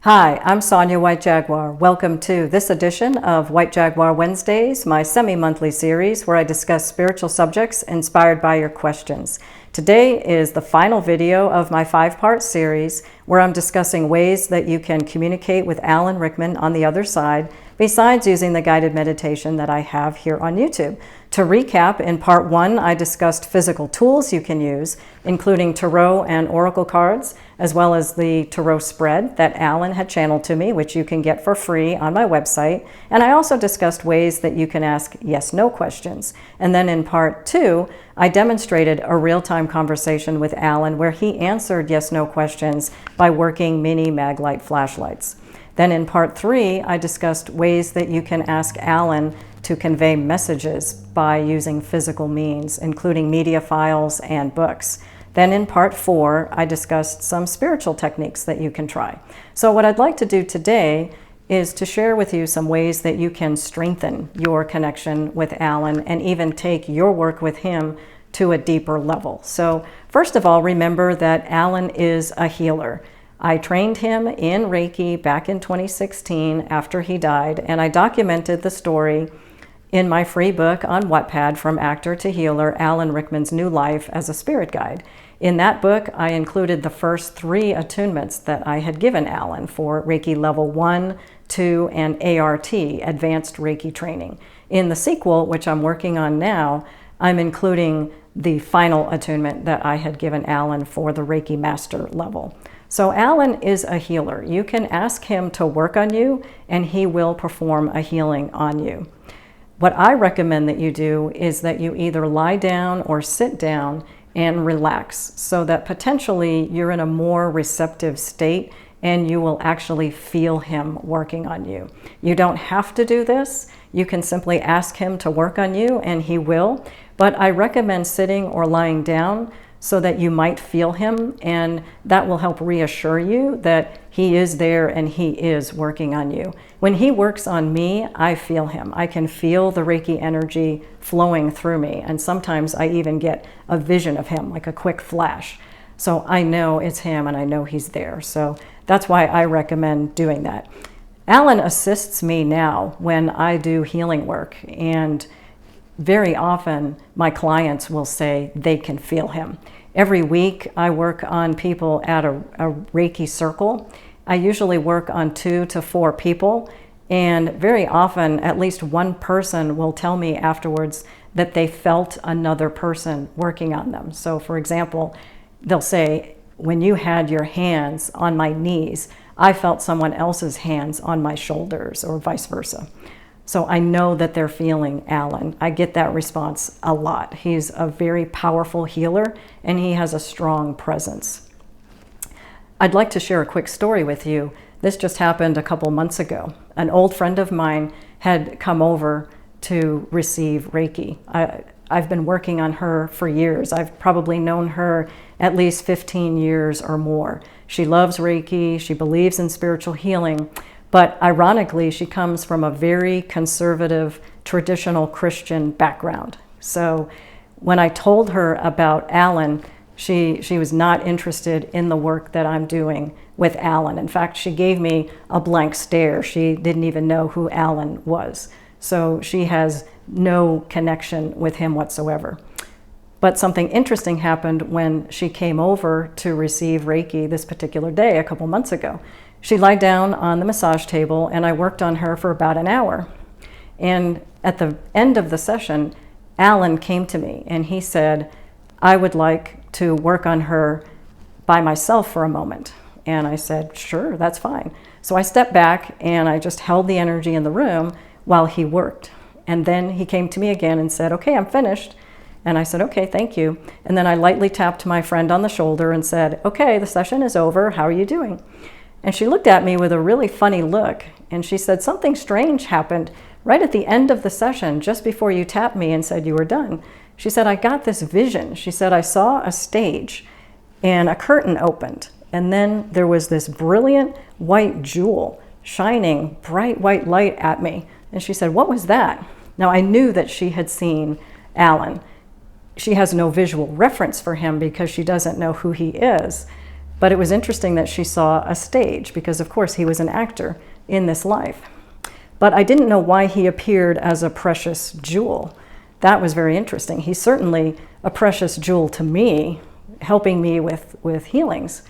Hi, I'm Sonya White Jaguar. Welcome to this edition of White Jaguar Wednesdays, my semi-monthly series where I discuss spiritual subjects inspired by your questions. Today is the final video of my 5-part series where I'm discussing ways that you can communicate with Alan Rickman on the other side, besides using the guided meditation that I have here on YouTube. To recap, in part 1, I discussed physical tools you can use, including tarot and oracle cards, as well as the tarot spread that Alan had channeled to me, which you can get for free on my website. And I also discussed ways that you can ask yes/no questions. And then in part 2, I demonstrated a real-time conversation with Alan where he answered yes/no questions by working mini Maglite flashlights. Then in part 3, I discussed ways that you can ask Alan to convey messages by using physical means, including media files and books. Then in part 4, I discussed some spiritual techniques that you can try. So what I'd like to do today is to share with you some ways that you can strengthen your connection with Alan and even take your work with him to a deeper level. So first of all, remember that Alan is a healer. I trained him in Reiki back in 2016 after he died, and I documented the story in my free book on Wattpad, From Actor to Healer, Alan Rickman's New Life as a Spirit Guide. In that book, I included the first 3 attunements that I had given Alan for Reiki Level 1, 2, and ART, Advanced Reiki Training. In the sequel, which I'm working on now, I'm including the final attunement that I had given Alan for the Reiki Master level. So Alan is a healer. You can ask him to work on you, and he will perform a healing on you. What I recommend that you do is that you either lie down or sit down and relax so that potentially you're in a more receptive state and you will actually feel him working on you. You don't have to do this. You can simply ask him to work on you and he will, but I recommend sitting or lying down so that you might feel him, and that will help reassure you that he is there and he is working on you. When he works on me, I feel him. I can feel the Reiki energy flowing through me, and sometimes I even get a vision of him, like a quick flash. So I know it's him and I know he's there. So that's why I recommend doing that. Alan assists me now when I do healing work, and very often my clients will say they can feel him. Every week I work on people at a Reiki circle. I usually work on 2 to 4 people, and very often at least one person will tell me afterwards that they felt another person working on them. So for example, they'll say, when you had your hands on my knees, I felt someone else's hands on my shoulders, or vice versa. So I know that they're feeling Alan. I get that response a lot. He's a very powerful healer and he has a strong presence. I'd like to share a quick story with you. This just happened a couple months ago. An old friend of mine had come over to receive Reiki. I've been working on her for years. I've probably known her at least 15 years or more. She loves Reiki. She believes in spiritual healing. But ironically, she comes from a very conservative, traditional Christian background. So when I told her about Alan, she was not interested in the work that I'm doing with Alan. In fact, she gave me a blank stare. She didn't even know who Alan was. So she has no connection with him whatsoever. But something interesting happened when she came over to receive Reiki this particular day, a couple months ago. She lied down on the massage table and I worked on her for about an hour. And at the end of the session, Alan came to me and he said, I would like to work on her by myself for a moment. And I said, sure, that's fine. So I stepped back and I just held the energy in the room while he worked. And then he came to me again and said, okay, I'm finished. And I said, okay, thank you. And then I lightly tapped my friend on the shoulder and said, okay, the session is over. How are you doing? And she looked at me with a really funny look. And she said, something strange happened right at the end of the session, just before you tapped me and said you were done. She said, I got this vision. She said, I saw a stage and a curtain opened. And then there was this brilliant white jewel shining bright white light at me. And she said, what was that? Now I knew that she had seen Alan. She has no visual reference for him because she doesn't know who he is. But it was interesting that she saw a stage because, of course, he was an actor in this life. But I didn't know why he appeared as a precious jewel. That was very interesting. He's certainly a precious jewel to me, helping me with healings.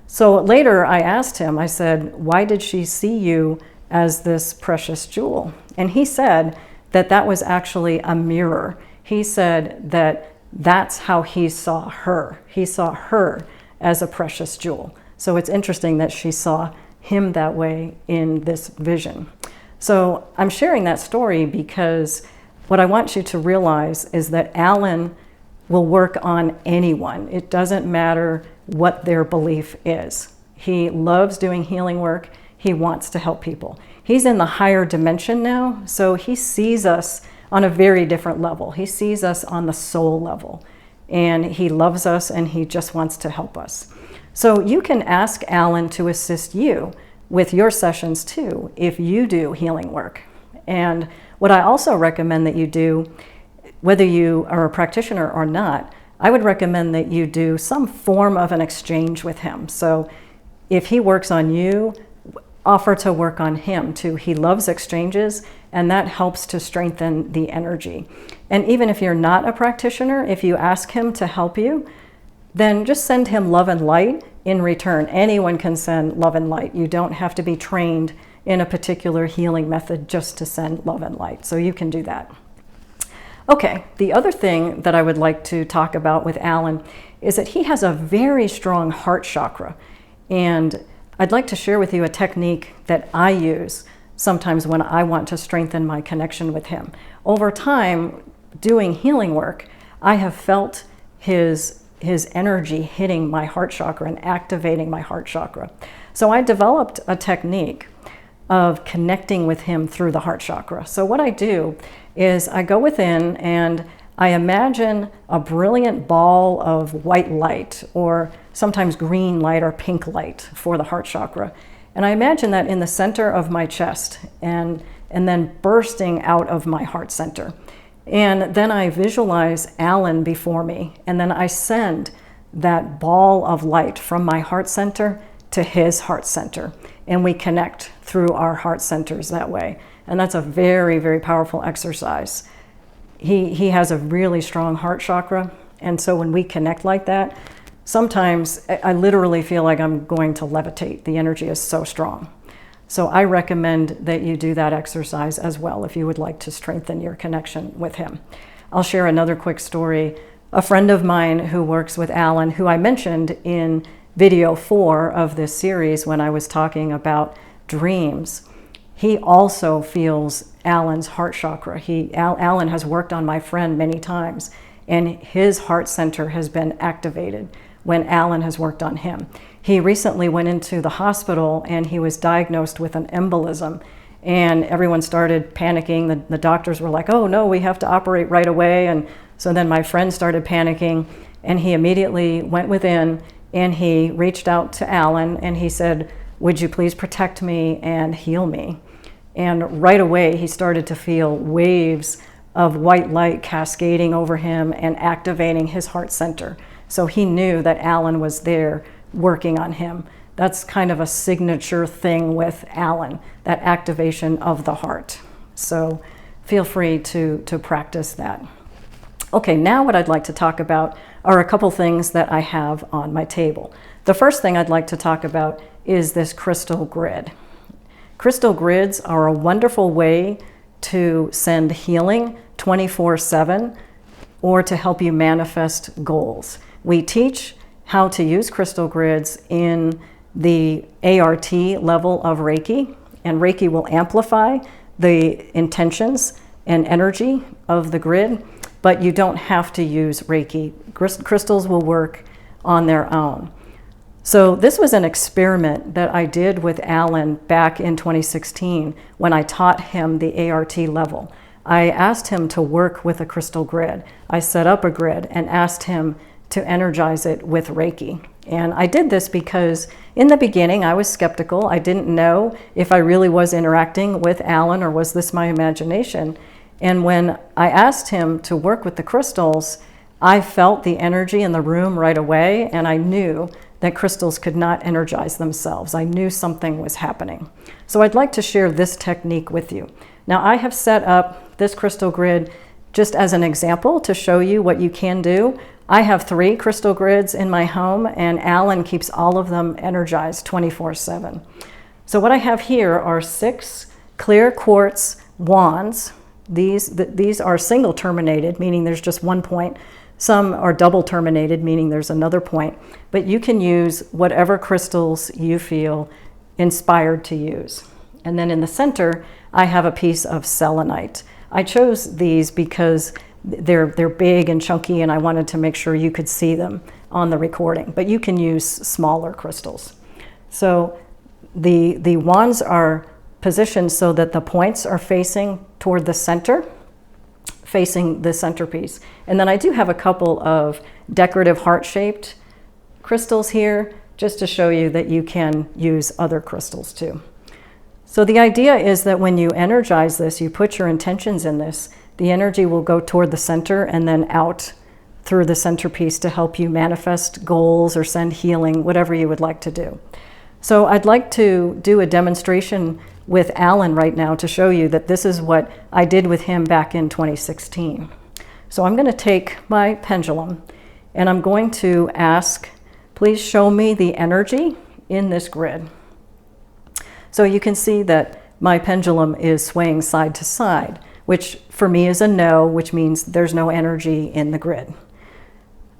So later I asked him, I said, why did she see you as this precious jewel? And he said that that was actually a mirror. He said that that's how he saw her. He saw her as a precious jewel. So it's interesting that she saw him that way in this vision. So I'm sharing that story because what I want you to realize is that Alan will work on anyone. It doesn't matter what their belief is. He loves doing healing work. He wants to help people. He's in the higher dimension now, so he sees us on a very different level. He sees us on the soul level, and he loves us, and he just wants to help us. So you can ask Alan to assist you with your sessions too, if you do healing work. And what I also recommend that you do, whether you are a practitioner or not, I would recommend that you do some form of an exchange with him. So if he works on you, offer to work on him too. He loves exchanges, and that helps to strengthen the energy. And even if you're not a practitioner, if you ask him to help you, then just send him love and light in return. Anyone can send love and light. You don't have to be trained in a particular healing method just to send love and light. So you can do that. Okay, the other thing that I would like to talk about with Alan is that he has a very strong heart chakra. And I'd like to share with you a technique that I use sometimes when I want to strengthen my connection with him. Over time, doing healing work, I have felt his energy hitting my heart chakra and activating my heart chakra. So I developed a technique of connecting with him through the heart chakra. So what I do is I go within and I imagine a brilliant ball of white light, or sometimes green light or pink light for the heart chakra. And I imagine that in the center of my chest and then bursting out of my heart center. And then I visualize Alan before me, and then I send that ball of light from my heart center to his heart center. And we connect through our heart centers that way. And that's a very, very powerful exercise. He has a really strong heart chakra. And so when we connect like that, sometimes I literally feel like I'm going to levitate. The energy is so strong. So I recommend that you do that exercise as well if you would like to strengthen your connection with him. I'll share another quick story. A friend of mine who works with Alan, who I mentioned in video 4 of this series when I was talking about dreams, he also feels Alan's heart chakra. Alan has worked on my friend many times, and his heart center has been activated when Alan has worked on him. He recently went into the hospital and he was diagnosed with an embolism, and everyone started panicking. The doctors were like, oh no, we have to operate right away. And so then my friend started panicking, and he immediately went within and he reached out to Alan and he said, would you please protect me and heal me? And right away he started to feel waves of white light cascading over him and activating his heart center. So he knew that Alan was there working on him. That's kind of a signature thing with Alan, that activation of the heart. So feel free to practice that. Okay, now what I'd like to talk about are a couple things that I have on my table. The first thing I'd like to talk about is this crystal grid. Crystal grids are a wonderful way to send healing 24/7 or to help you manifest goals. We teach how to use crystal grids in the ART level of Reiki, and Reiki will amplify the intentions and energy of the grid, but you don't have to use Reiki. Crystals will work on their own. So this was an experiment that I did with Alan back in 2016 when I taught him the ART level. I asked him to work with a crystal grid. I set up a grid and asked him to energize it with Reiki. And I did this because in the beginning I was skeptical. I didn't know if I really was interacting with Alan or was this my imagination. And when I asked him to work with the crystals, I felt the energy in the room right away, and I knew that crystals could not energize themselves. I knew something was happening. So I'd like to share this technique with you. Now, I have set up this crystal grid just as an example to show you what you can do. I have 3 crystal grids in my home, and Alan keeps all of them energized 24/7. So what I have here are 6 clear quartz wands. These are single terminated, meaning there's just one point. Some are double terminated, meaning there's another point. But you can use whatever crystals you feel inspired to use. And then in the center, I have a piece of selenite. I chose these because they're big and chunky, and I wanted to make sure you could see them on the recording. But you can use smaller crystals. So the wands are positioned so that the points are facing toward the center, facing the centerpiece. And then I do have a couple of decorative heart-shaped crystals here, just to show you that you can use other crystals too. So the idea is that when you energize this, you put your intentions in this, the energy will go toward the center and then out through the centerpiece to help you manifest goals or send healing, whatever you would like to do. So I'd like to do a demonstration with Alan right now to show you that this is what I did with him back in 2016. So I'm going to take my pendulum and I'm going to ask, please show me the energy in this grid. So you can see that my pendulum is swaying side to side, which for me is a no, which means there's no energy in the grid.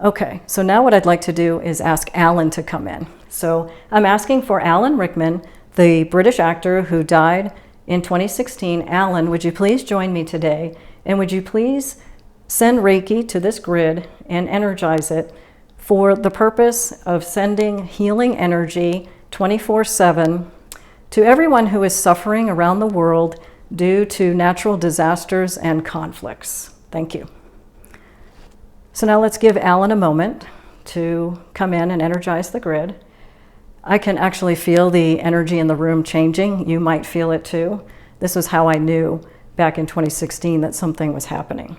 Okay, so now what I'd like to do is ask Alan to come in. So I'm asking for Alan Rickman, the British actor who died in 2016. Alan, would you please join me today? And would you please send Reiki to this grid and energize it for the purpose of sending healing energy 24/7 to everyone who is suffering around the world due to natural disasters and conflicts. Thank you. So now let's give Alan a moment to come in and energize the grid. I can actually feel the energy in the room changing. You might feel it too. This was how I knew back in 2016 that something was happening.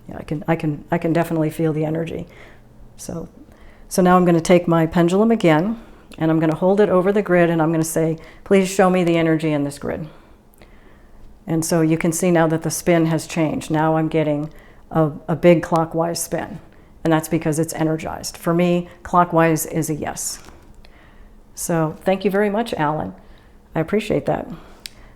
Yeah, I can definitely feel the energy. So now I'm going to take my pendulum again, and I'm going to hold it over the grid, and I'm going to say, please show me the energy in this grid. And so you can see now that the spin has changed. Now I'm getting a big clockwise spin, and that's because it's energized. For me, clockwise is a yes. So thank you very much, Alan. I appreciate that.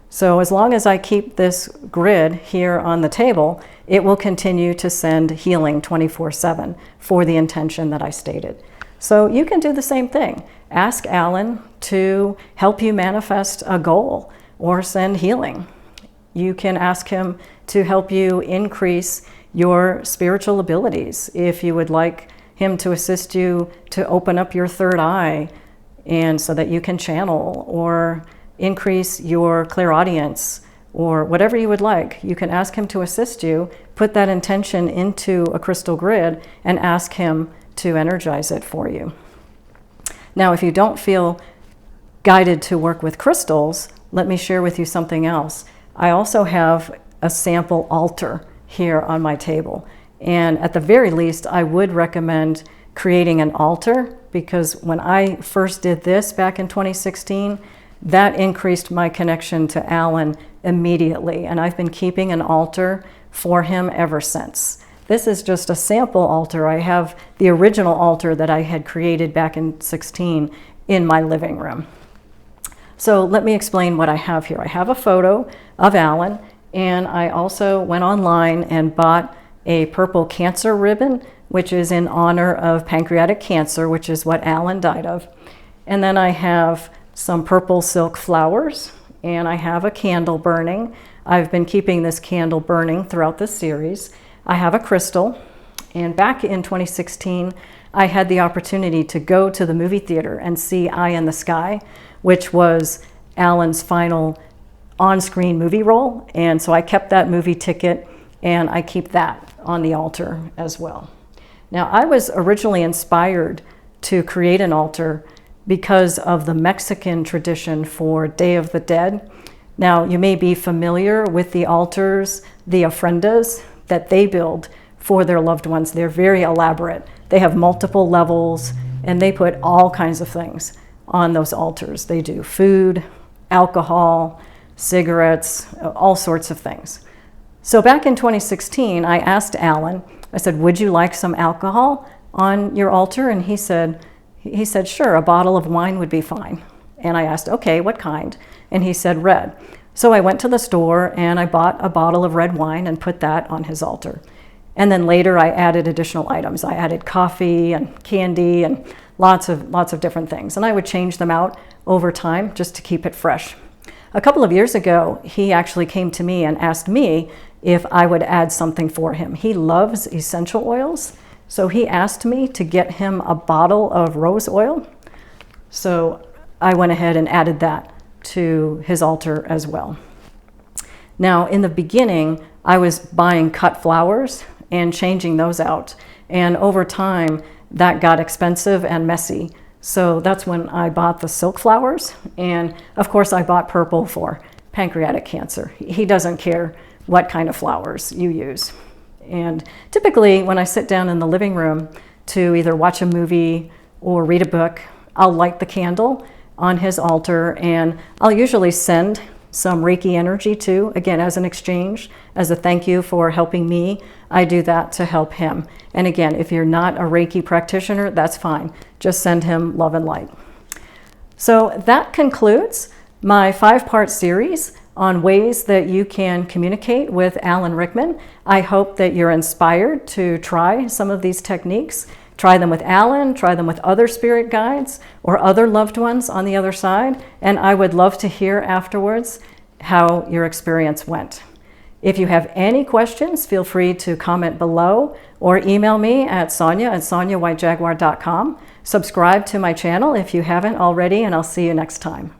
So as long as I keep this grid here on the table, it will continue to send healing 24/7 for the intention that I stated. So you can do the same thing. Ask Alan to help you manifest a goal or send healing. You can ask him to help you increase your spiritual abilities. If you would like him to assist you to open up your third eye and so that you can channel, or increase your clairaudience, or whatever you would like, you can ask him to assist you, put that intention into a crystal grid and ask him to energize it for you. Now, if you don't feel guided to work with crystals, let me share with you something else. I also have a sample altar here on my table. And at the very least, I would recommend creating an altar, because when I first did this back in 2016, that increased my connection to Alan immediately. And I've been keeping an altar for him ever since. This is just a sample altar. I have the original altar that I had created back in 16 in my living room. So let me explain what I have here. I have a photo of Alan, and I also went online and bought a purple cancer ribbon, which is in honor of pancreatic cancer, which is what Alan died of. And then I have some purple silk flowers, and I have a candle burning. I've been keeping this candle burning throughout this series. I have a crystal, and back in 2016, I had the opportunity to go to the movie theater and see Eye in the Sky, which was Alan's final on-screen movie role. And so I kept that movie ticket, and I keep that on the altar as well. Now, I was originally inspired to create an altar because of the Mexican tradition for Day of the Dead. Now, you may be familiar with the altars, the ofrendas, that they build for their loved ones. They're very elaborate. They have multiple levels, and they put all kinds of things on those altars. They do food, alcohol, cigarettes, all sorts of things. So back in 2016, I asked Alan, I said, would you like some alcohol on your altar? And he said, sure, a bottle of wine would be fine. And I asked, okay, what kind? And he said red. So I went to the store and I bought a bottle of red wine and put that on his altar. And then later I added additional items. I added coffee and candy and lots of different things. And I would change them out over time just to keep it fresh. A couple of years ago, he actually came to me and asked me if I would add something for him. He loves essential oils, so he asked me to get him a bottle of rose oil. So I went ahead and added that to his altar as well. Now, in the beginning, I was buying cut flowers and changing those out. And over time, that got expensive and messy. So that's when I bought the silk flowers. And of course, I bought purple for pancreatic cancer. He doesn't care what kind of flowers you use. And typically, when I sit down in the living room to either watch a movie or read a book, I'll light the candle on his altar, and I'll usually send some Reiki energy too, again, as an exchange, as a thank you for helping me. I do that to help him. And again, if you're not a Reiki practitioner, that's fine. Just send him love and light. So that concludes my 5-part series on ways that you can communicate with Alan Rickman. I hope that you're inspired to try some of these techniques. Try them with Alan, try them with other spirit guides or other loved ones on the other side, and I would love to hear afterwards how your experience went. If you have any questions, feel free to comment below or email me at Sonya@SonyaWhiteJaguar.com. Subscribe to my channel if you haven't already, and I'll see you next time.